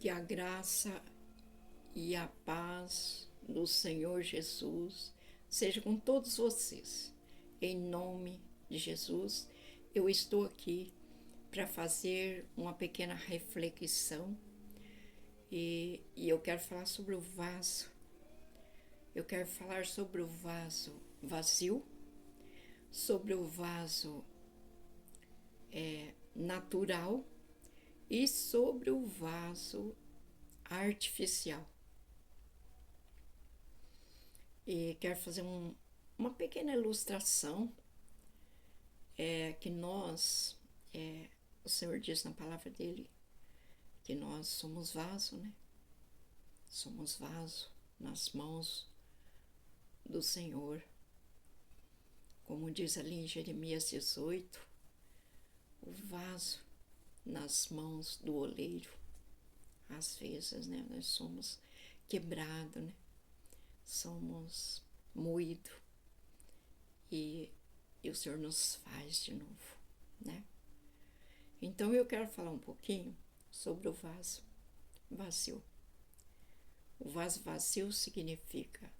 Que a graça e a paz do Senhor Jesus seja com todos vocês. Em nome de Jesus, eu estou aqui para fazer uma pequena reflexão e eu quero falar sobre o vaso. Eu quero falar sobre o vaso vazio, sobre o vaso natural e sobre o vaso artificial. E quero fazer uma pequena ilustração que nós, o Senhor diz na palavra dele, que nós somos vaso, né? Somos vaso nas mãos do Senhor. Como diz ali em Jeremias 18, o vaso nas mãos do oleiro. Às vezes, né, nós somos quebrados, né? Somos moídos e o Senhor nos faz de novo, né? Então eu quero falar um pouquinho sobre o vaso vazio. O vaso vazio significa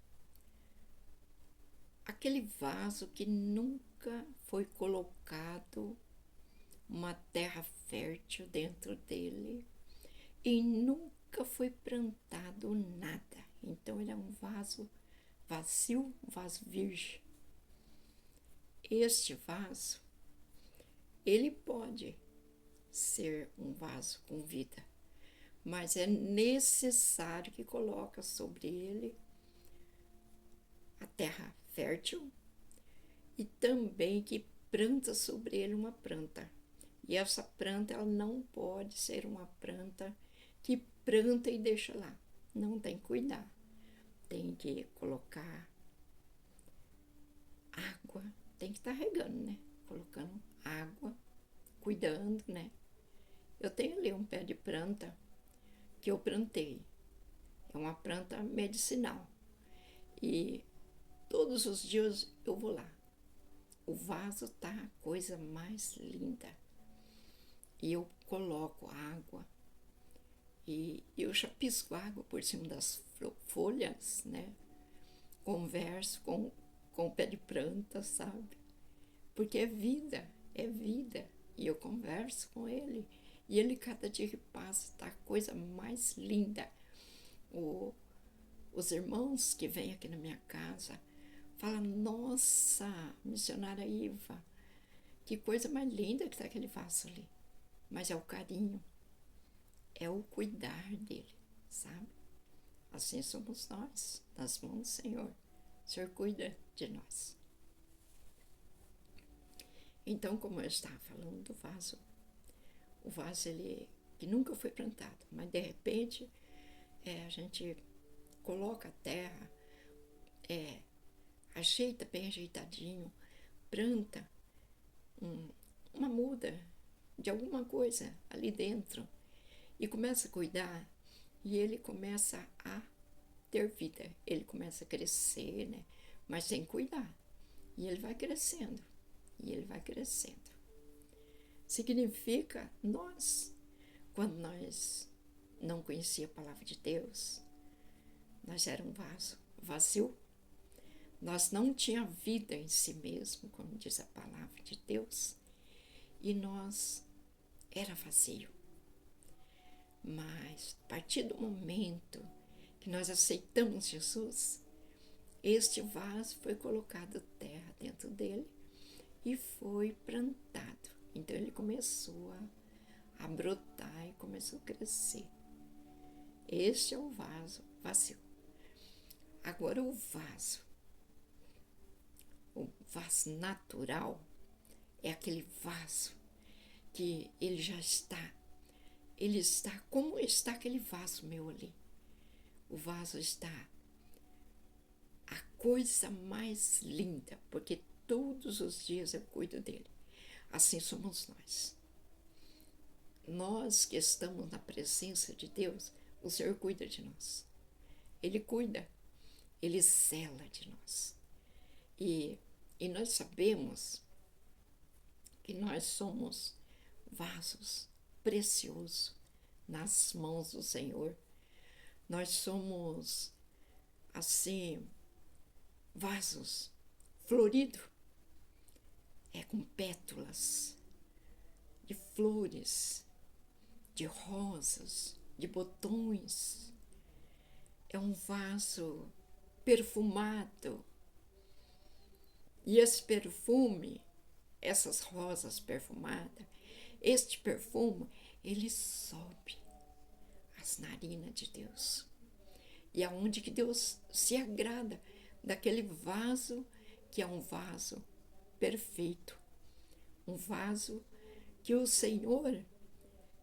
aquele vaso que nunca foi colocado uma terra fértil dentro dele e nunca foi plantado nada. Então ele é um vaso vazio, um vaso virgem. Este vaso, ele pode ser um vaso com vida, mas é necessário que coloque sobre ele a terra fértil e também que planta sobre ele uma planta. E essa planta, ela não pode ser uma planta que planta e deixa lá. Não, tem que cuidar. Tem que colocar água, tem que estar regando, né? Colocando água, cuidando, né? Eu tenho ali um pé de planta que eu plantei. É uma planta medicinal. E todos os dias eu vou lá. O vaso tá a coisa mais linda. E eu coloco água. E eu já pisco água por cima das folhas, né? Converso com o pé de planta, sabe? Porque é vida, é vida. E eu converso com ele. E ele, cada dia que passa, tá a coisa mais linda. Os irmãos que vêm aqui na minha casa falam: nossa, missionária Iva, que coisa mais linda que tá aquele vaso ali. Mas é o carinho, é o cuidar dele, sabe? Assim somos nós, nas mãos do Senhor. O Senhor cuida de nós. Então, como eu estava falando do vaso, o vaso ele que nunca foi plantado, mas de repente a gente coloca a terra, ajeita bem ajeitadinho, planta uma muda de alguma coisa ali dentro e começa a cuidar e ele começa a ter vida, ele começa a crescer, né? Mas sem cuidar. E ele vai crescendo, e ele vai crescendo. Significa nós, quando nós não conhecíamos a palavra de Deus, nós era um vaso vazio, nós não tinha vida em si mesmo, como diz a palavra de Deus, e nós era vazio. Mas a partir do momento que nós aceitamos Jesus, este vaso foi colocado terra dentro dele e foi plantado. Então ele começou a brotar e começou a crescer. Este é o vaso vazio. Agora o vaso natural é aquele vaso que ele já está, como está aquele vaso meu ali. O vaso está a coisa mais linda, porque todos os dias eu cuido dele. Assim somos nós. Nós que estamos na presença de Deus, o Senhor cuida de nós. Ele cuida, ele zela de nós. E nós sabemos que nós somos vasos preciosos nas mãos do Senhor. Nós somos, assim, vasos floridos, com pétalas de flores, de rosas, de botões. É um vaso perfumado. E esse perfume, essas rosas perfumadas, este perfume, ele sobe às narinas de Deus. E aonde que Deus se agrada daquele vaso que é um vaso perfeito. Um vaso que o Senhor,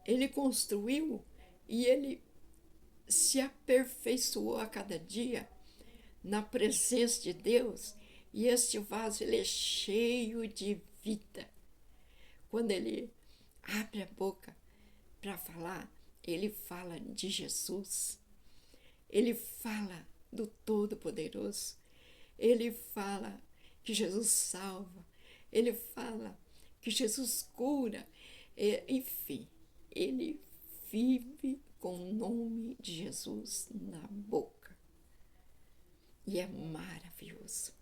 ele construiu e ele se aperfeiçoou a cada dia na presença de Deus. E este vaso, ele é cheio de vida. Quando ele abre a boca para falar, ele fala de Jesus. Ele fala do Todo-Poderoso. Ele fala que Jesus salva. Ele fala que Jesus cura. Enfim, ele vive com o nome de Jesus na boca. E é maravilhoso.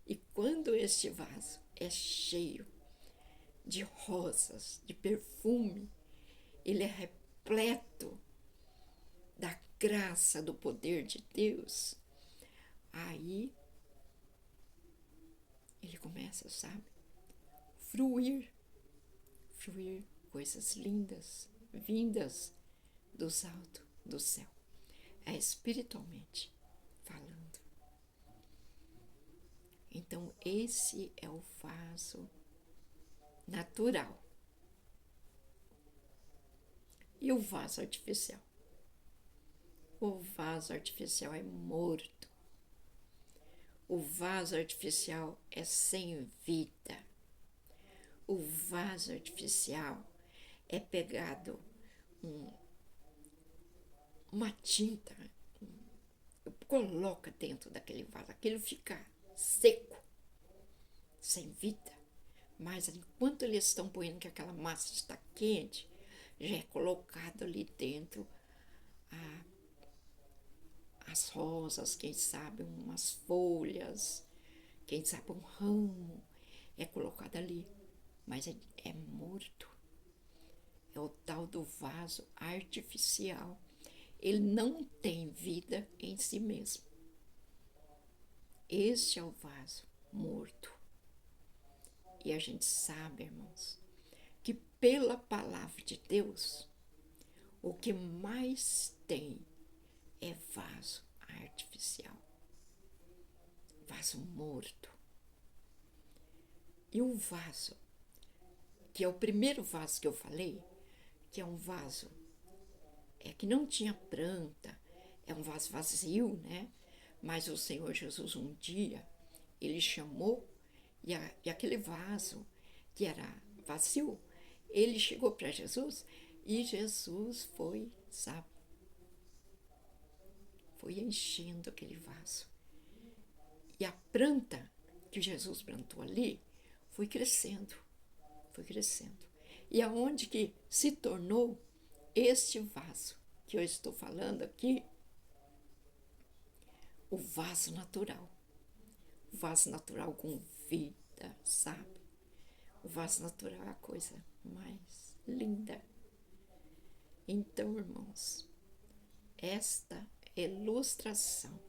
E quando este vaso é cheio de rosas, de perfume, ele é repleto da graça, do poder de Deus, aí ele começa, sabe, fluir coisas lindas, vindas dos altos do céu, espiritualmente falando. Então, esse é o vaso natural. E o vaso artificial? O vaso artificial é morto. O vaso artificial é sem vida. O vaso artificial é pegado uma tinta, coloca dentro daquele vaso, aquilo fica seco, sem vida. Mas enquanto eles estão pondo que aquela massa está quente, já é colocado ali dentro as rosas, quem sabe umas folhas, quem sabe um ramo, é colocado ali. Mas é morto. É o tal do vaso artificial. Ele não tem vida em si mesmo. Este é o vaso morto. E a gente sabe, irmãos, que pela palavra de Deus, o que mais tem é vaso artificial. Vaso morto. E o vaso, que é o primeiro vaso que eu falei, que é um vaso que não tinha planta, é um vaso vazio, né? Mas o Senhor Jesus um dia, ele chamou, e aquele vaso que era vazio, ele chegou para Jesus e Jesus foi, sabe, foi enchendo aquele vaso. E a planta que Jesus plantou ali foi crescendo, foi crescendo. E aonde que se tornou este vaso que eu estou falando aqui, o vaso natural. O vaso natural com vida, sabe? O vaso natural é a coisa mais linda. Então, irmãos, esta ilustração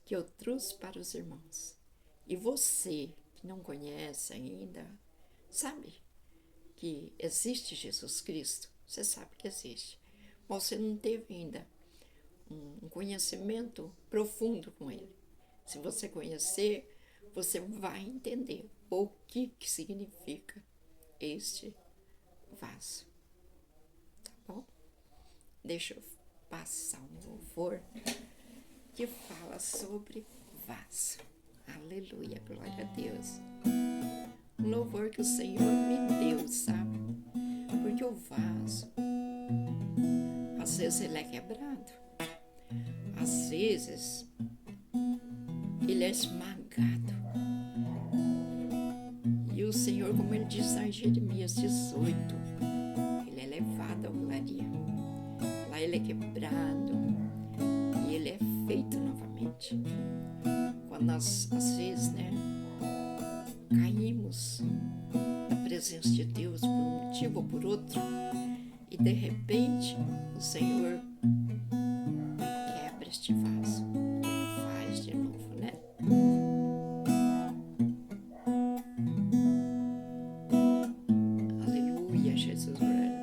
que eu trouxe para os irmãos, e você que não conhece ainda, sabe que existe Jesus Cristo, você sabe que existe, mas você não teve ainda um conhecimento profundo com ele. Se você conhecer, você vai entender o que significa este vaso. Tá bom? Deixa eu passar um louvor que fala sobre vaso. Aleluia, glória a Deus. Um louvor que o Senhor me deu, sabe? Porque o vaso, às vezes ele é quebrado, às vezes ele é esmagado. E o Senhor, como ele diz em Jeremias 18, ele é levado à olaria. ele é quebrado e ele é feito novamente. Quando nós, às vezes, né, caímos na presença de Deus por um motivo ou por outro, e de repente o Senhor quebra este vaso, faz de novo, né? Aleluia, Jesus, glória a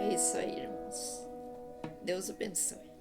É isso aí, irmãos. Deus abençoe.